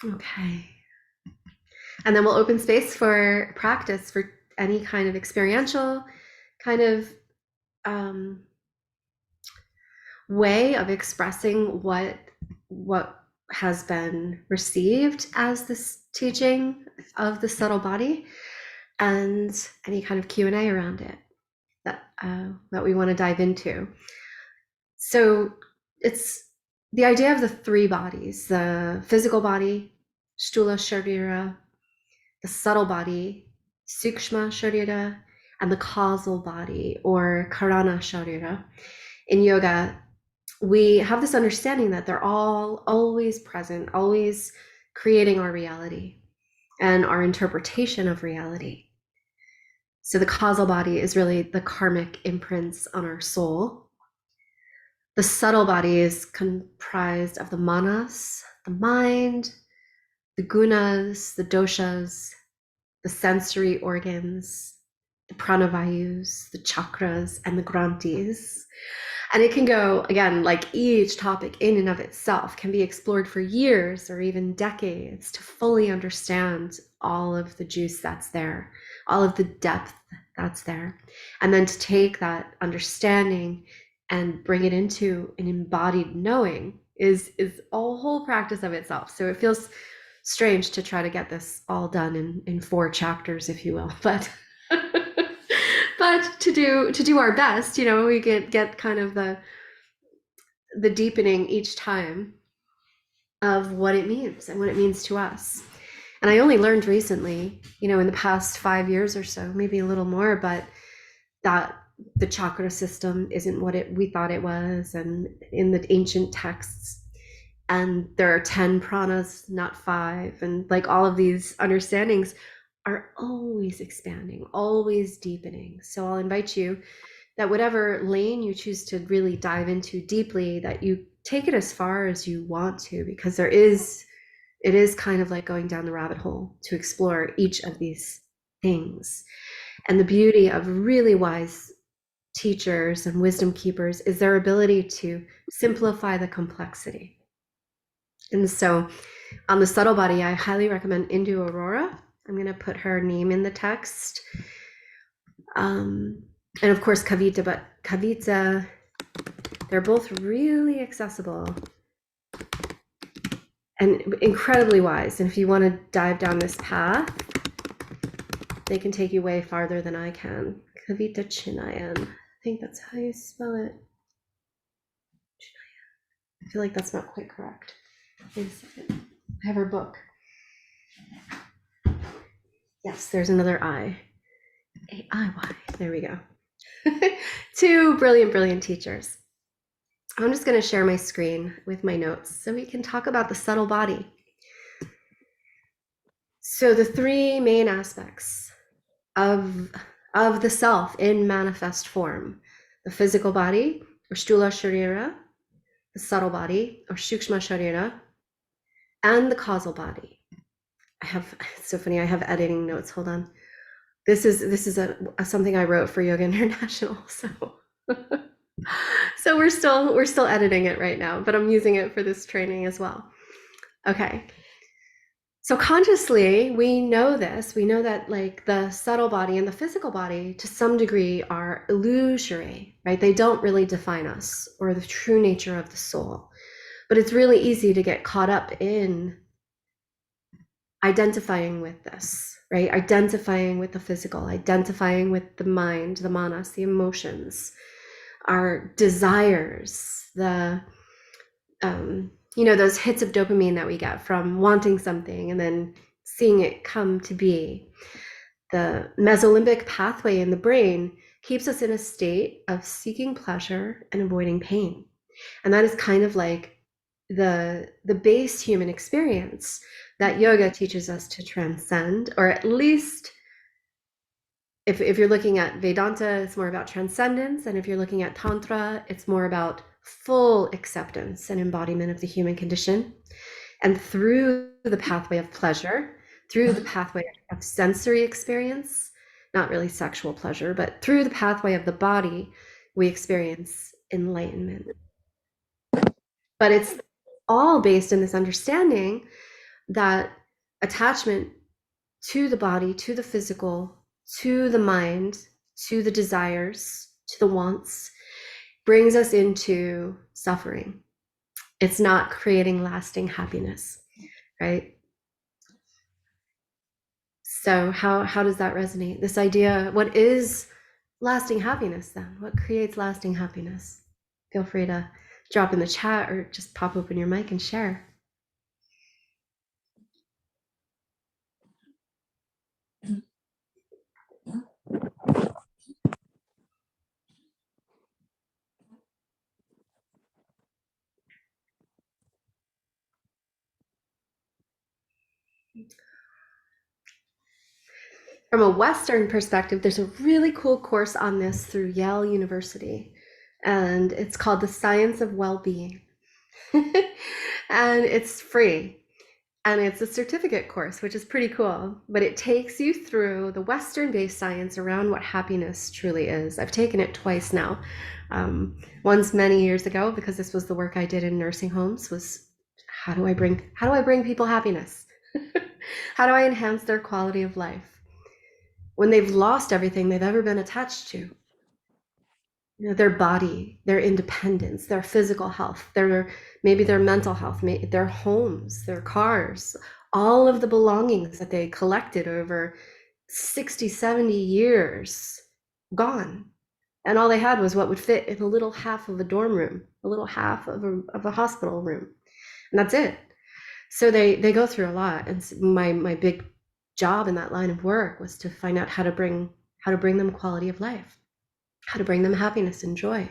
Okay. And then we'll open space for practice for any kind of experiential kind of um, way of expressing what has been received as this teaching of the subtle body, and any kind of Q&A around it that we want to dive into. So it's the idea of the three bodies: the physical body, Sthula Sharira, the subtle body, Sukshma Sharira, and the causal body, or Karana Sharira. In yoga, we have this understanding that they're all always present, always creating our reality and our interpretation of reality. So the causal body is really the karmic imprints on our soul. The subtle body is comprised of the manas, the mind, the gunas, the doshas, the sensory organs, the pranavayus, the chakras, and the granthis. And it can go, again, like each topic in and of itself can be explored for years or even decades to fully understand all of the juice that's there, all of the depth that's there. And then to take that understanding and bring it into an embodied knowing is a whole practice of itself. So it feels strange to try to get this all done in 4 chapters, if you will, but but to do our best, we get kind of the deepening each time of what it means and what it means to us. And I only learned recently, in the past 5 years or so, maybe a little more, but that the chakra system isn't what we thought it was, and in the ancient texts, and there are 10 pranas, not 5, and like all of these understandings are always expanding, always deepening. So I'll invite you that whatever lane you choose to really dive into deeply, that you take it as far as you want to, because it is kind of like going down the rabbit hole to explore each of these things. And the beauty of really wise teachers and wisdom keepers is their ability to simplify the complexity. And so on the subtle body, I highly recommend Indu Aurora. I'm going to put her name in the text. And of course, Kavita, but Kavita, they're both really accessible and incredibly wise. And if you want to dive down this path, they can take you way farther than I can. Kavita Chinayan. I think that's how you spell it. I feel like that's not quite correct. Wait a second. I have her book. Yes, there's another I. A-I-Y. There we go. 2 brilliant, brilliant teachers. I'm just going to share my screen with my notes so we can talk about the subtle body. So the 3 main aspects of the self in manifest form: the physical body, or Sthula Sharira, the subtle body, or Sukshma Sharira, and the causal body. It's so funny, I have editing notes. Hold on. This is something I wrote for Yoga International, so so we're still editing it right now, but I'm using it for this training as well. Okay. So consciously, we know that like the subtle body and the physical body to some degree are illusory, right? They don't really define us or the true nature of the soul. But it's really easy to get caught up in identifying with this, right? Identifying with the physical, identifying with the mind, the manas, the emotions, our desires, those hits of dopamine that we get from wanting something and then seeing it come to be. The mesolimbic pathway in the brain keeps us in a state of seeking pleasure and avoiding pain. And that is kind of like the base human experience that yoga teaches us to transcend, or at least if you're looking at Vedanta, it's more about transcendence. And if you're looking at Tantra, it's more about full acceptance and embodiment of the human condition. And through the pathway of pleasure, through the pathway of sensory experience, not really sexual pleasure, but through the pathway of the body, we experience enlightenment. But it's all based in this understanding that attachment to the body, to the physical, to the mind, to the desires, to the wants, brings us into suffering. It's not creating lasting happiness, right? So how does that resonate? This idea, what is lasting happiness then? What creates lasting happiness? Feel free to drop in the chat or just pop open your mic and share. From a Western perspective, there's a really cool course on this through Yale University, and it's called The Science of Well-Being. And it's free. And it's a certificate course, which is pretty cool, but it takes you through the Western-based science around what happiness truly is. I've taken it twice now. Once many years ago, because this was the work I did in nursing homes, was how do I bring people happiness? How do I enhance their quality of life when they've lost everything they've ever been attached to? Their body, their independence, their physical health, maybe their mental health, their homes, their cars, all of the belongings that they collected over 60, 70 years gone. And all they had was what would fit in a little half of a dorm room, a little half of a hospital room. And that's it. So they go through a lot. And my big job in that line of work was to find out how to bring them quality of life, how to bring them happiness and joy.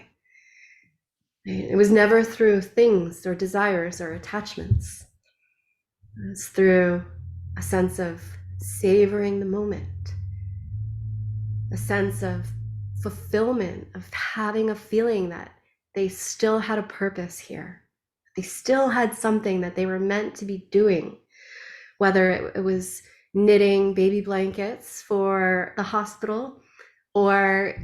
It was never through things or desires or attachments. It was through a sense of savoring the moment, a sense of fulfillment, of having a feeling that they still had a purpose here. They still had something that they were meant to be doing, whether it was knitting baby blankets for the hospital or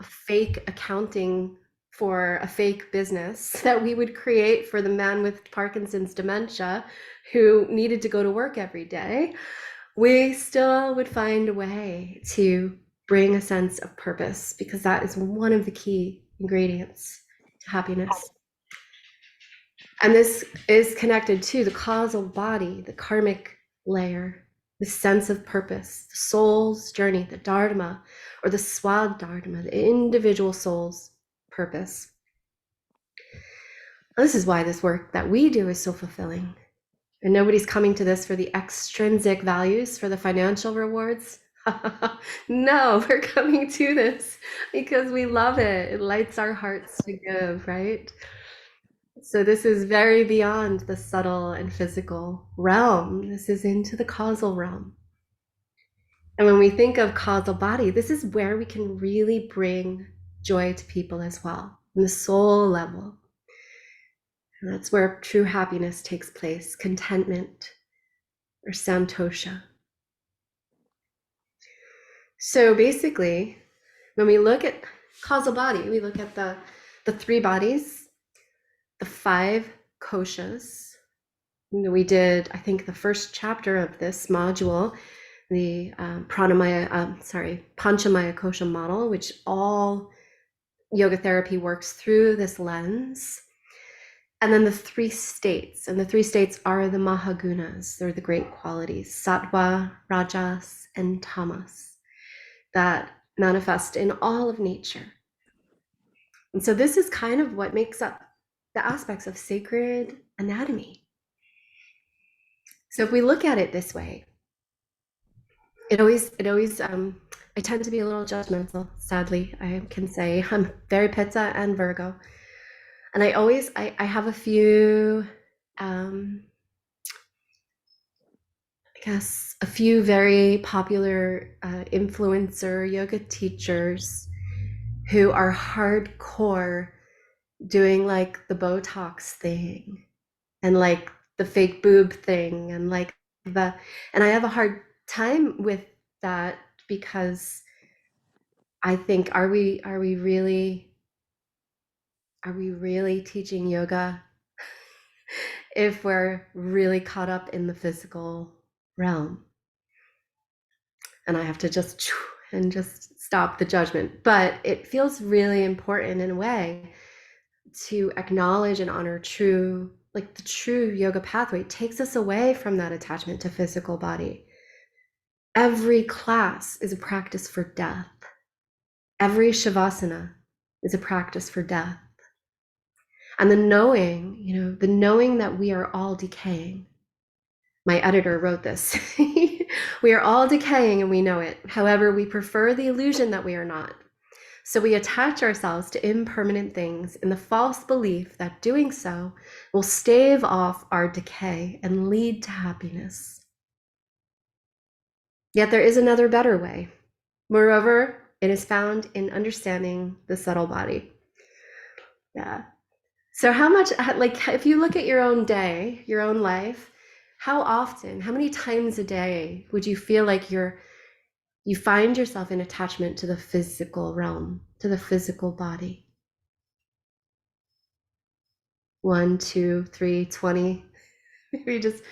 fake accounting for a fake business that we would create for the man with Parkinson's dementia who needed to go to work every day. We still would find a way to bring a sense of purpose, because that is one of the key ingredients to happiness. And this is connected to the causal body, the karmic layer, the sense of purpose, the soul's journey, the dharma, or the swadharma, the individual soul's purpose. This is why this work that we do is so fulfilling. And nobody's coming to this for the extrinsic values, for the financial rewards. No, we're coming to this because we love it. It lights our hearts to give, right? So this is very beyond the subtle and physical realm. This is into the causal realm. And when we think of causal body, this is where we can really bring joy to people as well, on the soul level. And that's where true happiness takes place, contentment or santosha. So basically, when we look at causal body, we look at the three bodies, the five koshas. We did, I think, the first chapter of this module, the Panchamaya kosha model, which all yoga therapy works through this lens. And then the three states, and the three states are the mahagunas. They're the great qualities, sattva, rajas, and tamas, that manifest in all of nature. And so this is kind of what makes up the aspects of sacred anatomy. So if we look at it this way, it always I tend to be a little judgmental, sadly. I can say I'm very Pitta and Virgo. And I have a few I guess a few very popular influencer yoga teachers who are hardcore doing like the Botox thing and like the fake boob thing and like and I have a hard time with that, because I think are we really teaching yoga if we're really caught up in the physical realm. And I have to just and just stop the judgment. But it feels really important in a way to acknowledge and honor true, like the true yoga pathway takes us away from that attachment to physical body. Every class is a practice for death. Every shavasana is a practice for death. And the knowing, the knowing that we are all decaying. My editor wrote this. We are all decaying and we know it. However, we prefer the illusion that we are not. So we attach ourselves to impermanent things in the false belief that doing so will stave off our decay and lead to happiness. Yet there is another better way. Moreover, it is found in understanding the subtle body. Yeah. So how much, like, if you look at your own day, your own life, how often, how many times a day would you feel like you find yourself in attachment to the physical realm, to the physical body? 1, 2, 3, 20. We just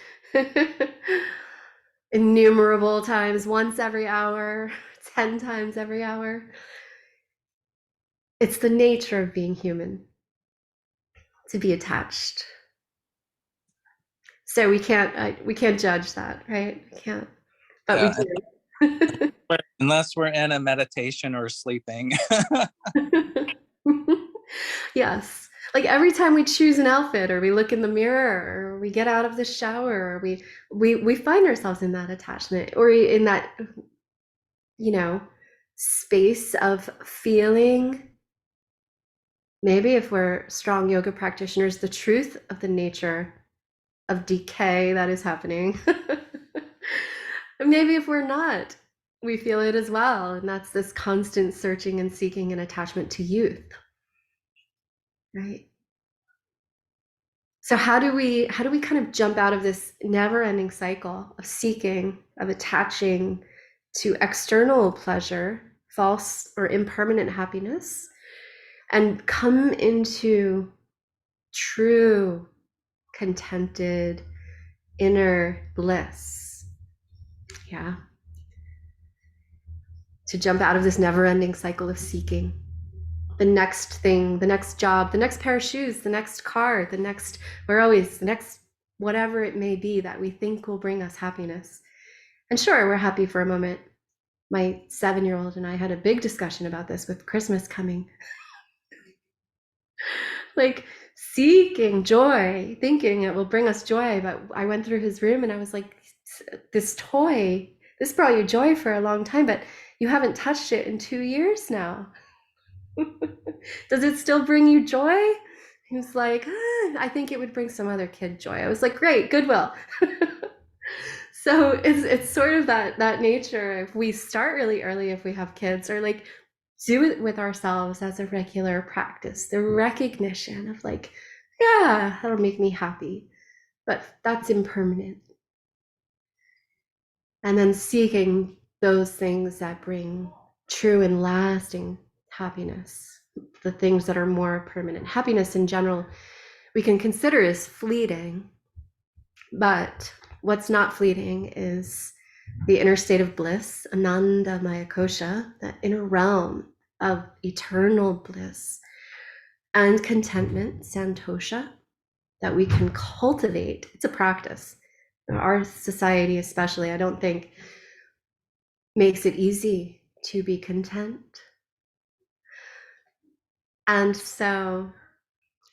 innumerable times, once every hour, 10 times every hour. It's the nature of being human to be attached. So we can't judge that, right? We can't, but we Yeah, do. unless we're in a meditation or sleeping. Yes. Like every time we choose an outfit or we look in the mirror or we get out of the shower, or we find ourselves in that attachment or in that, you know, space of feeling, maybe if we're strong yoga practitioners, the truth of the nature of decay that is happening. And maybe if we're not, we feel it as well. And that's this constant searching and seeking and attachment to youth, right? So how do we kind of jump out of this never-ending cycle of seeking, of attaching to external pleasure, false or impermanent happiness, and come into true, contented, inner bliss? Yeah. To jump out of this never-ending cycle of seeking the next thing, the next job, the next pair of shoes, the next car, the next, we're always, the next, whatever it may be that we think will bring us happiness. And sure, we're happy for a moment. My 7-year-old and I had a big discussion about this with Christmas coming. Like seeking joy, thinking it will bring us joy. But I went through his room and I was like, this toy, this brought you joy for a long time, but you haven't touched it in 2 years now. Does it still bring you joy? He was like, I think it would bring some other kid joy. I was like, great, goodwill. So it's sort of that nature. If we start really early, if we have kids, or like do it with ourselves as a regular practice, the recognition of like, yeah, that'll make me happy, but that's impermanent. And then seeking those things that bring true and lasting happiness, the things that are more permanent. Happiness in general, we can consider as fleeting, but what's not fleeting is the inner state of bliss, Ananda Maya Kosha, that inner realm of eternal bliss and contentment, Santosha, that we can cultivate. It's a practice. Our society, especially, I don't think makes it easy to be content. And so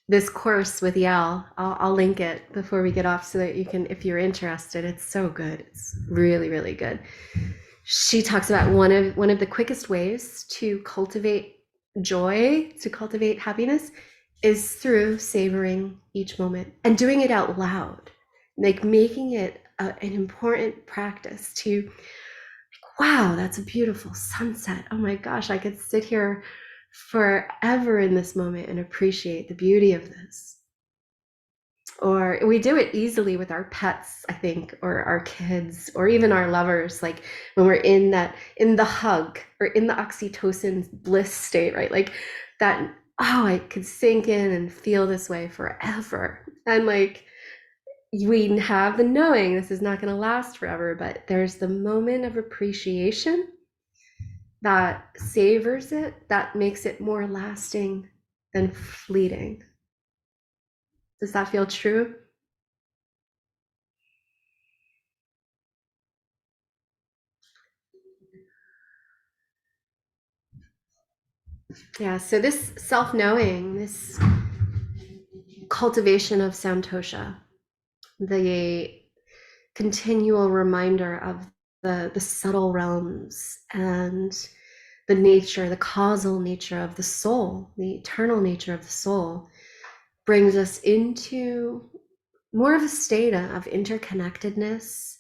this course with Yale, I'll link it before we get off so that you can, if you're interested, it's so good. It's really, really good. She talks about one of the quickest ways to cultivate joy, to cultivate happiness, is through savoring each moment and doing it out loud, like making it an important practice to, wow, that's a beautiful sunset. Oh my gosh, I could sit here forever in this moment and appreciate the beauty of this. Or we do it easily with our pets, I think, or our kids, or even our lovers, like when we're in the hug or in the oxytocin bliss state, right? Like that, oh, I could sink in and feel this way forever. And like we have the knowing this is not going to last forever, but there's the moment of appreciation that savors it, that makes it more lasting than fleeting. Does that feel true? Yeah, so this self knowing, this cultivation of santosha, the continual reminder of the subtle realms and the nature, the causal nature of the soul, the eternal nature of the soul, brings us into more of a state of interconnectedness,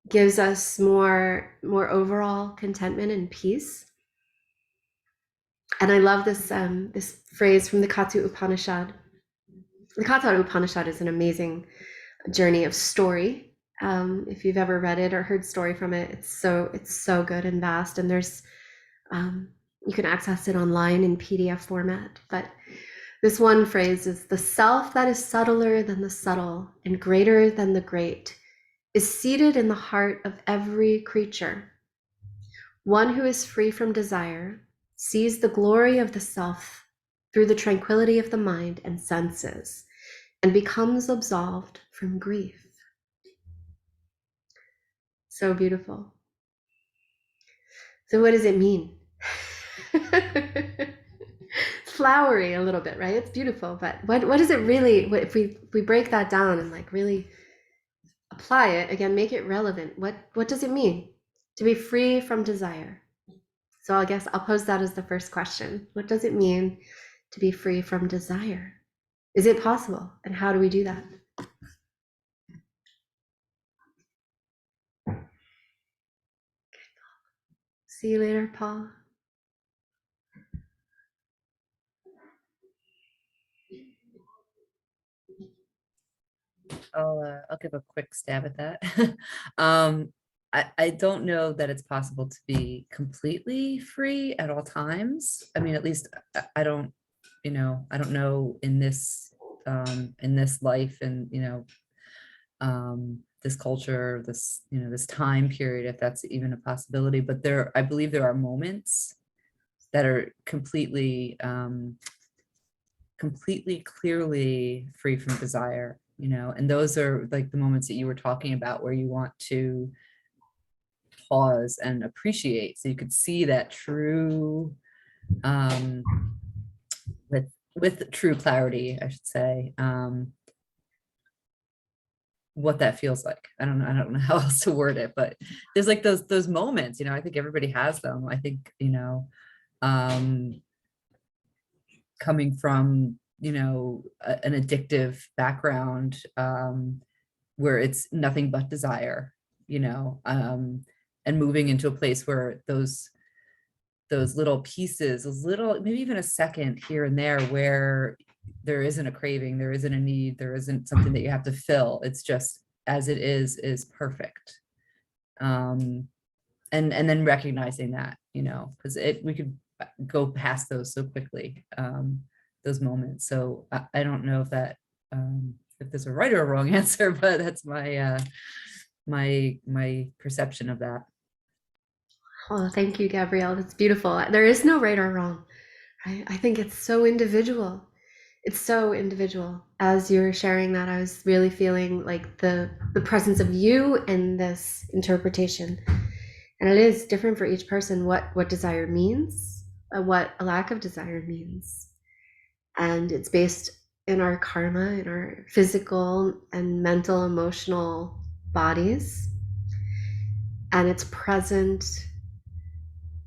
gives us more overall contentment and peace. And I love this phrase from the Katha Upanishad. The Katha Upanishad is an amazing journey of story. If you've ever read it or heard story from it, it's so good and vast. And there's you can access it online in PDF format. But this one phrase is, the self that is subtler than the subtle and greater than the great is seated in the heart of every creature. One who is free from desire sees the glory of the self through the tranquility of the mind and senses and becomes absolved from grief. So beautiful. So what does it mean? It's flowery a little bit, right? It's beautiful, but what does it really, if we break that down and like really apply it again, make it relevant, what does it mean to be free from desire? So I guess I'll pose that as the first question. What does it mean to be free from desire? Is it possible? And how do we do that? See you later, Paul. I'll give a quick stab at that. um, I don't know that it's possible to be completely free at all times. I mean, at least I don't, I don't know in this life and this culture, this time period, if that's even a possibility. But I believe there are moments that are completely clearly free from desire, and those are like the moments that you were talking about where you want to pause and appreciate, so you could see that true um with true clarity, I should say, what that feels like. I don't know how else to word it, but there's like those moments, I think everybody has them. I think, um coming from an addictive background, where it's nothing but desire, and moving into a place where those little pieces, those little, maybe even a second here and there, where there isn't a craving, there isn't a need, there isn't something that you have to fill. It's just as it is perfect. And then recognizing that, because we could go past those so quickly, those moments. So I don't know if there's a right or a wrong answer, but that's my perception of that. Oh, thank you, Gabrielle. That's beautiful. There is no right or wrong. Right? I think it's so individual. It's so individual. As you were sharing that, I was really feeling like the presence of you in this interpretation. And it is different for each person what desire means, what a lack of desire means. And it's based in our karma, in our physical and mental, emotional bodies. And it's present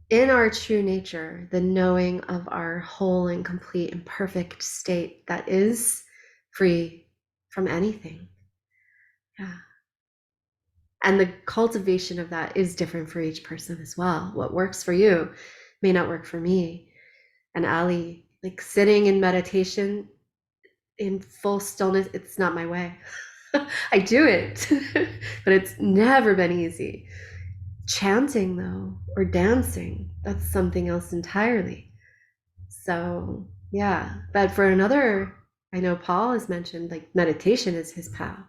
in our true nature, the knowing of our whole and complete and perfect state that is free from anything. Yeah. And the cultivation of that is different for each person as well. What works for you may not work for me. And Ali, like sitting in meditation in full stillness, it's not my way. I do it, but it's never been easy. Chanting, though, or dancing, that's something else entirely. So, yeah. But for another I know Paul has mentioned like meditation is his path,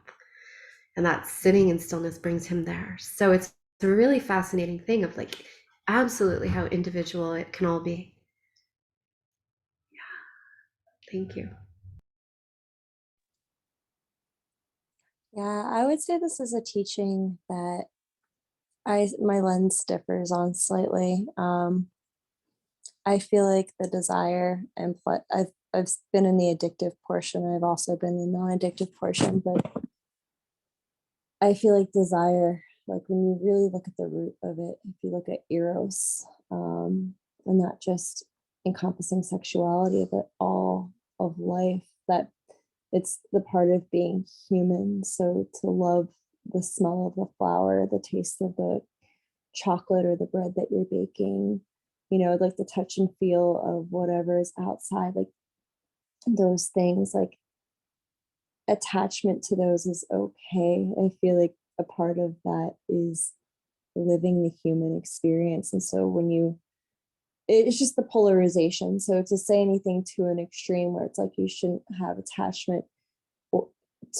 and that sitting in stillness brings him there. So it's a really fascinating thing of like absolutely how individual it can all be. Yeah, thank you. Yeah, I would say this is a teaching that my lens differs on slightly. I feel like the desire and I've been in the addictive portion. I've also been in the non-addictive portion, but I feel like desire, like when you really look at the root of it, if you look at eros, and not just encompassing sexuality, but all of life, that it's the part of being human. So to love the smell of the flower, the taste of the chocolate or the bread that you're baking, like the touch and feel of whatever is outside, like those things, like attachment to those is okay. I feel like a part of that is living the human experience. And so it's just the polarization. So to say anything to an extreme where it's like you shouldn't have attachment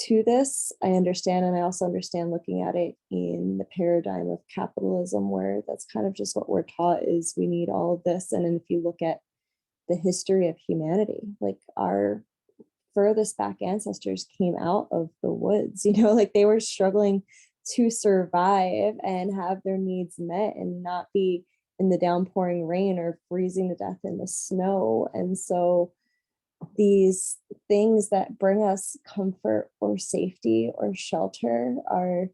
to this, I understand. And I also understand looking at it in the paradigm of capitalism, where that's kind of just what we're taught is we need all of this. And then if you look at the history of humanity, like our furthest back ancestors came out of the woods, like they were struggling to survive and have their needs met and not be in the downpouring rain or freezing to death in the snow. And so these things that bring us comfort or safety or shelter are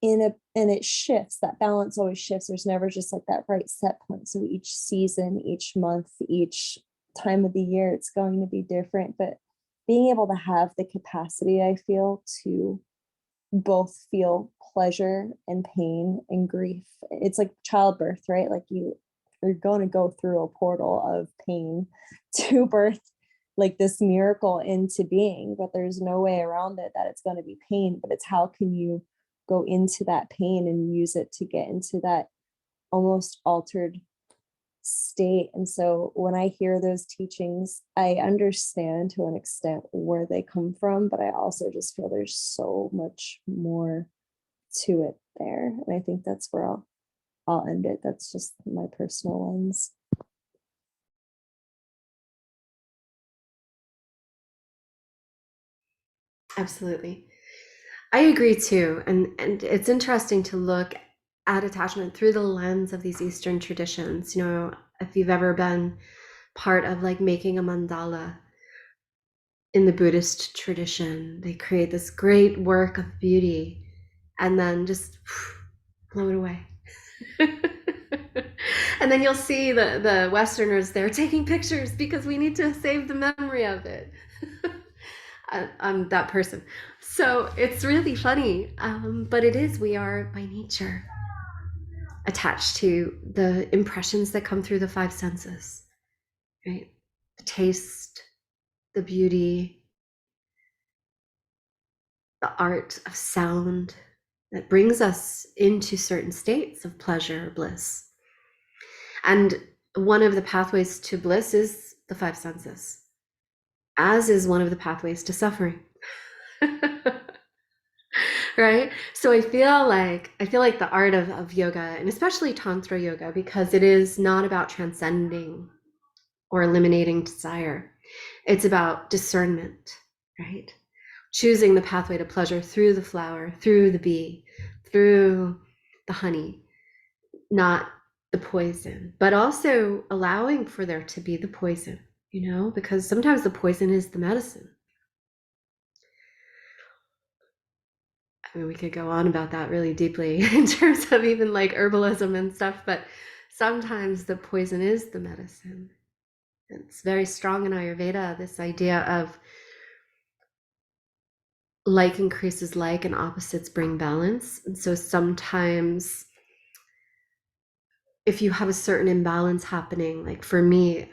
and it shifts. That balance always shifts. There's never just like that right set point. So each season, each month, each time of the year, it's going to be different. But being able to have the capacity, I feel, to both feel pleasure and pain and grief. It's like childbirth, right? Like you're going to go through a portal of pain to birth like this miracle into being, but there's no way around it that it's going to be pain. But it's how can you go into that pain and use it to get into that almost altered state. And so when I hear those teachings, I understand to an extent where they come from, but I also just feel there's so much more to it there. And I think that's where I'll end it. That's just my personal lens. Absolutely. I agree too. And it's interesting to look at attachment through the lens of these Eastern traditions. If you've ever been part of like making a mandala in the Buddhist tradition, they create this great work of beauty and then just blow it away. And then you'll see the Westerners there taking pictures because we need to save the memory of it. I'm that person. So it's really funny. But it is, we are by nature attached to the impressions that come through the five senses, right? The taste, the beauty, the art of sound that brings us into certain states of pleasure or bliss. And one of the pathways to bliss is the five senses, as is one of the pathways to suffering. Right? So I feel like the art of yoga, and especially tantra yoga, because it is not about transcending or eliminating desire. It's about discernment, right? Choosing the pathway to pleasure through the flower, through the bee, through the honey, not the poison, but also allowing for there to be the poison, because sometimes the poison is the medicine. I mean, we could go on about that really deeply in terms of even like herbalism and stuff, but sometimes the poison is the medicine. It's very strong in Ayurveda, this idea of like increases like and opposites bring balance. And so sometimes if you have a certain imbalance happening, like for me,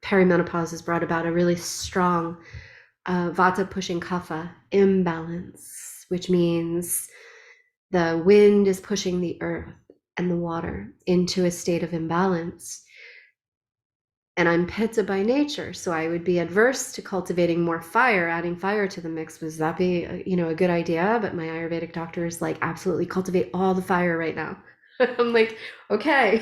perimenopause has brought about a really strong vata pushing kapha imbalance, which means the wind is pushing the earth and the water into a state of imbalance. And I'm Pitta by nature, so I would be adverse to cultivating more fire, adding fire to the mix. Was that be a good idea? But my Ayurvedic doctor is like, absolutely cultivate all the fire right now. I'm like, okay.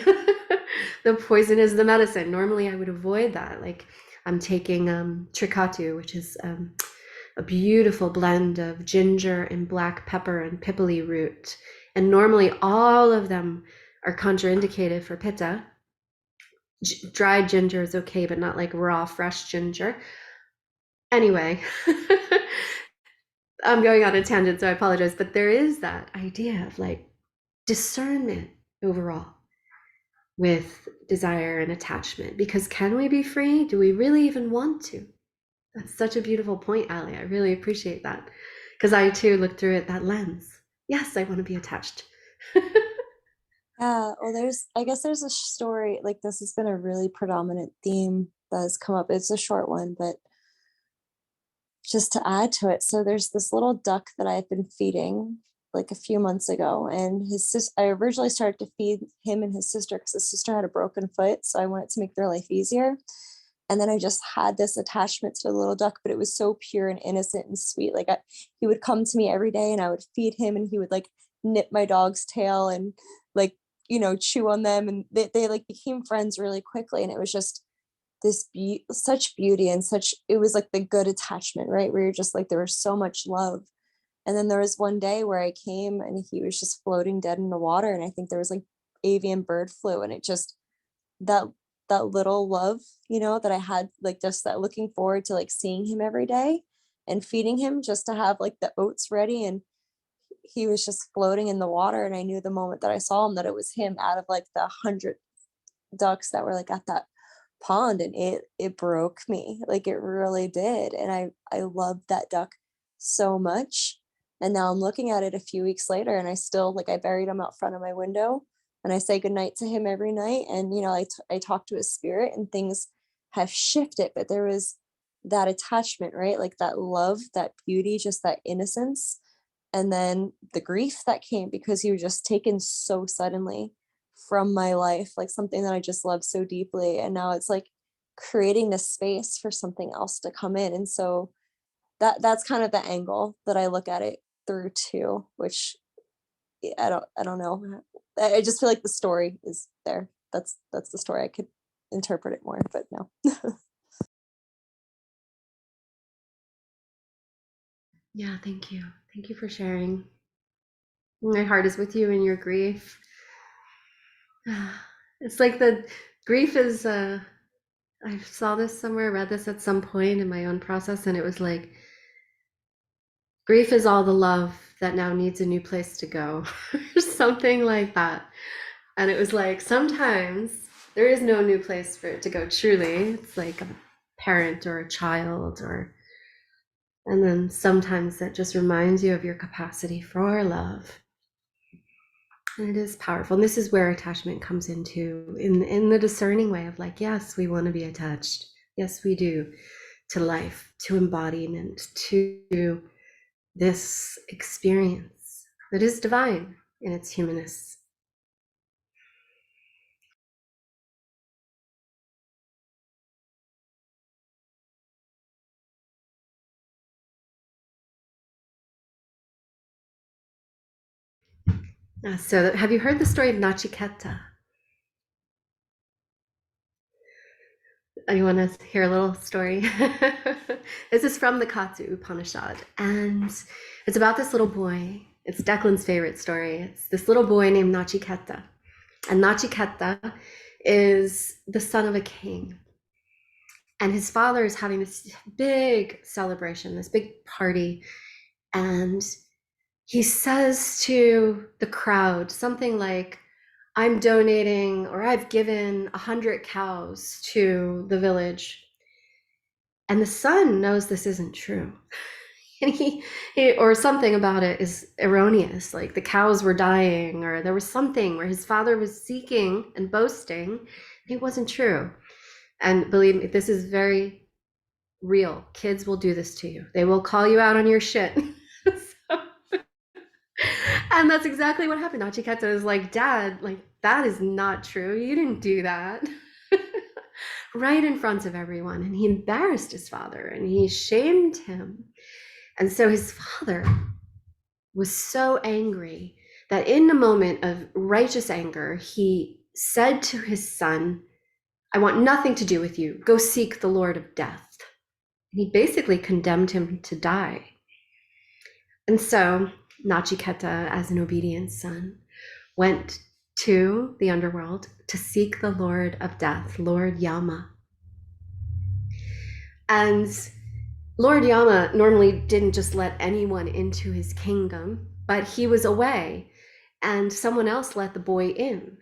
The poison is the medicine. Normally I would avoid that. Like I'm taking Trikatu, which is a beautiful blend of ginger and black pepper and pipali root. And normally all of them are contraindicated for Pitta. Dried ginger is okay, but not like raw, fresh ginger. Anyway, I'm going on a tangent, so I apologize. But there is that idea of like discernment overall with desire and attachment. Because can we be free? Do we really even want to? That's such a beautiful point, Ali. I really appreciate that. Because I too look through it that lens. Yes, I want to be attached. Yeah, well, I guess there's a story, like this has been a really predominant theme that has come up. It's a short one, but just to add to it. So there's this little duck that I've been feeding like a few months ago, and his sister, I originally started to feed him and his sister because his sister had a broken foot. So I wanted to make their life easier. And then I just had this attachment to the little duck, but it was so pure and innocent and sweet. Like he would come to me every day and I would feed him, and he would like nip my dog's tail and like, chew on them. And they like became friends really quickly. And it was just this such beauty and it was like the good attachment, right? Where you're just like, there was so much love. And then there was one day where I came and he was just floating dead in the water. And I think there was like avian bird flu. And it just, that little love, that I had, like just that looking forward to like seeing him every day and feeding him, just to have like the oats ready. And he was just floating in the water. And I knew the moment that I saw him that it was him out of like the 100 ducks that were like at that pond. And it broke me, like it really did. And I loved that duck so much. And now I'm looking at it a few weeks later, and I still, like, I buried him out front of my window, and I say goodnight to him every night. And I talk to his spirit, and things have shifted, but there was that attachment, right? Like that love, that beauty, just that innocence. And then the grief that came because he was just taken so suddenly from my life, like something that I just love so deeply. And now it's like creating this space for something else to come in. And so that's kind of the angle that I look at it through too, which I don't know. I just feel like the story is there. That's the story. I could interpret it more, but no. Yeah, thank you. Thank you for sharing. My heart is with you in your grief. It's like the grief is I saw this somewhere, read this at some point in my own process, and it was like grief is all the love that now needs a new place to go, or something like that. And it was like sometimes there is no new place for it to go, truly. It's like a parent or a child, and then sometimes that just reminds you of your capacity for love. And it is powerful. And this is where attachment comes into in the discerning way of like, yes, we want to be attached. Yes, we do, to life, to embodiment, to this experience that is divine in its humanness. So have you heard the story of Nachiketa? You want to hear a little story? This is from the Katha Upanishad, and it's about this little boy. It's Declan's favorite story. It's this little boy named Nachiketa, and Nachiketa is the son of a king, and his father is having this big celebration, this big party, and he says to the crowd something like, I'm donating, or I've given 100 cows to the village. And the son knows this isn't true. And he or something about it is erroneous, like the cows were dying, or there was something where his father was seeking and boasting. It wasn't true. And believe me, this is very real. Kids will do this to you. They will call you out on your shit. So, and that's exactly what happened. Nachiketa is like, Dad, like, that is not true. You didn't do that. right in front of everyone, and he embarrassed his father and he shamed him. And so his father was so angry that in a moment of righteous anger, he said to his son, I want nothing to do with you. Go seek the Lord of Death. And he basically condemned him to die. And so Nachiketa, as an obedient son, went to the underworld to seek the Lord of Death, Lord Yama. And Lord Yama normally didn't just let anyone into his kingdom, but he was away and someone else let the boy in.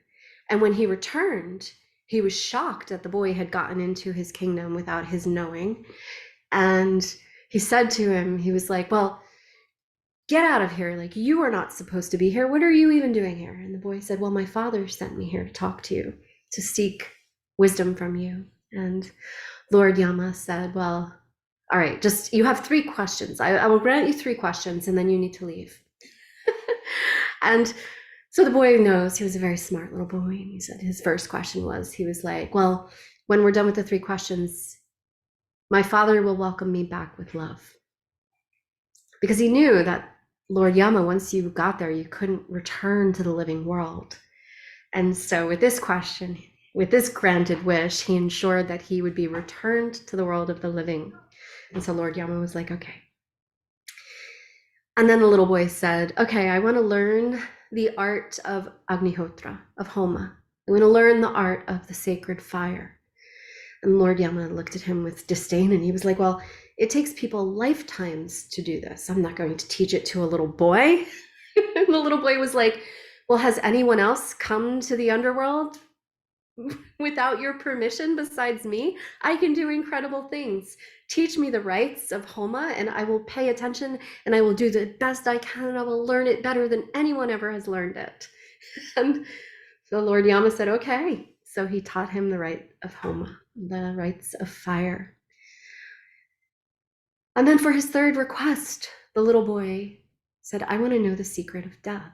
And when he returned, he was shocked that the boy had gotten into his kingdom without his knowing. And he said to him, he was like, well, get out of here. Like, you are not supposed to be here. What are you even doing here? And the boy said, well, my father sent me here to talk to you, to seek wisdom from you. And Lord Yama said, well, all right, just, you have 3 questions. I will grant you 3 questions and then you need to leave. And so the boy knows, he was a very smart little boy. And he said his first question was, he was like, well, when we're done with the 3 questions, my father will welcome me back with love. Because he knew that Lord Yama, once you got there, you couldn't return to the living world. And so with this question, with this granted wish, he ensured that he would be returned to the world of the living. And so Lord Yama was like, okay. And then the little boy said, okay, I want to learn the art of Agnihotra, of Homa. I want to learn the art of the sacred fire. And Lord Yama looked at him with disdain and he was like, well, it takes people lifetimes to do this. I'm not going to teach it to a little boy. And the little boy was like, well, has anyone else come to the underworld without your permission besides me? I can do incredible things. Teach me the rites of Homa and I will pay attention and I will do the best I can and I will learn it better than anyone ever has learned it. And so Lord Yama said, okay. So he taught him the rite of Homa, the rites of fire. And then for his 3rd request, the little boy said, I want to know the secret of death.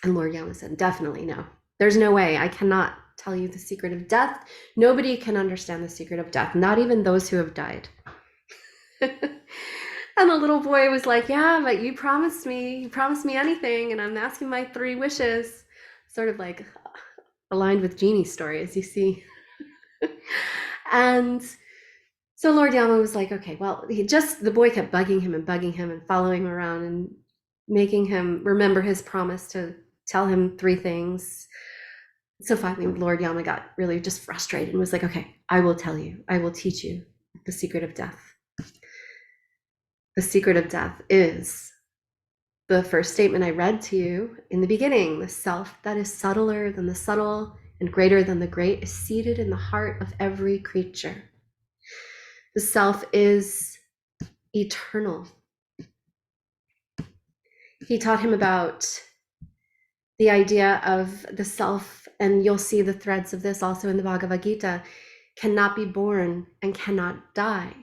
And Lord Yama said, definitely no. There's no way. I cannot tell you the secret of death. Nobody can understand the secret of death, not even those who have died. And the little boy was like, yeah, but you promised me anything, and I'm asking my 3 wishes. Sort of like aligned with Jeannie's story, as you see. And so Lord Yama was like, okay, well, the boy kept bugging him and following him around and making him remember his promise to tell him 3 things. So finally, Lord Yama got really just frustrated and was like, okay, I will tell you, I will teach you the secret of death. The secret of death is the first statement I read to you in the beginning. The self that is subtler than the subtle and greater than the great is seated in the heart of every creature. The self is eternal. He taught him about the idea of the self, and you'll see the threads of this also in the Bhagavad Gita, cannot be born and cannot die.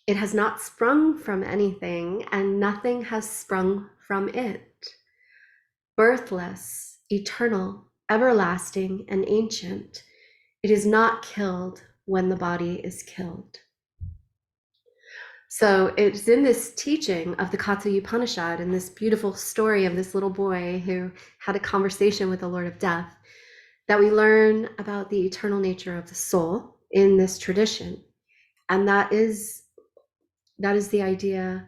It has not sprung from anything, and nothing has sprung from it. Birthless, eternal, everlasting, and ancient, it is not killed when the body is killed. So it's in this teaching of the Katha Upanishad and this beautiful story of this little boy who had a conversation with the Lord of Death that we learn about the eternal nature of the soul in this tradition. And that is the idea,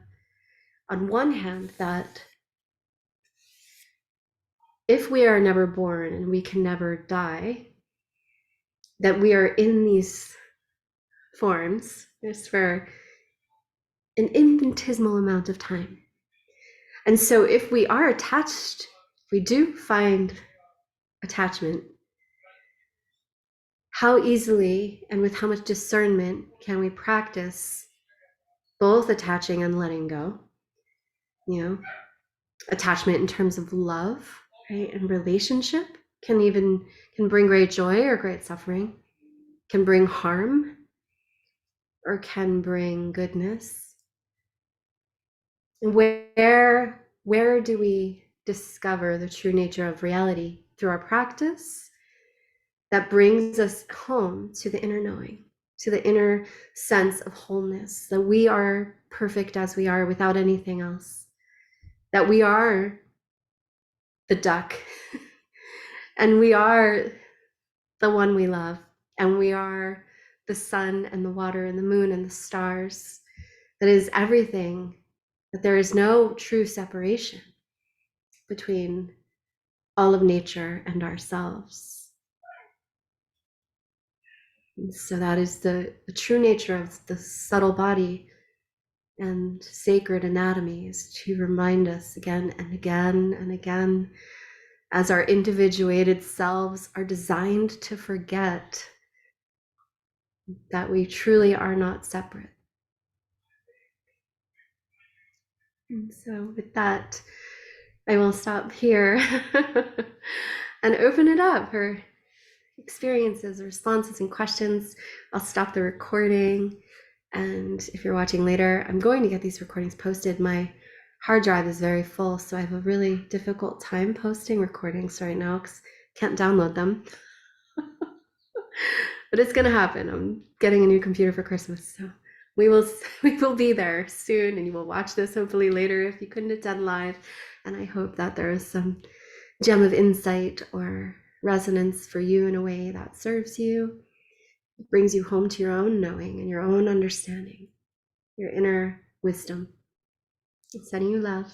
on one hand, that if we are never born and we can never die, that we are in these forms just for an infinitesimal amount of time. And so if we are attached, if we do find attachment, how easily and with how much discernment can we practice both attaching and letting go? You know, attachment in terms of love, right? And relationship can bring great joy or great suffering, can bring harm or can bring goodness. And where do we discover the true nature of reality? Through our practice that brings us home to the inner knowing, to the inner sense of wholeness, that we are perfect as we are without anything else, that we are the duck and we are the one we love, and we are the sun and the water and the moon and the stars. That is everything, that there is no true separation between all of nature and ourselves. And so that is the true nature of the subtle body and sacred anatomy, is to remind us again and again and again, as our individuated selves are designed to forget, that we truly are not separate. And so with that, I will stop here and open it up for experiences, responses, and questions. I'll stop the recording. And if you're watching later, I'm going to get these recordings posted. My hard drive is very full, so I have a really difficult time posting recordings right now because I can't download them. But it's gonna happen. I'm getting a new computer for Christmas, so we will be there soon, and you will watch this hopefully later if you couldn't attend live. And I hope that there is some gem of insight or resonance for you in a way that serves you. It brings you home to your own knowing and your own understanding, your inner wisdom. It's sending you love.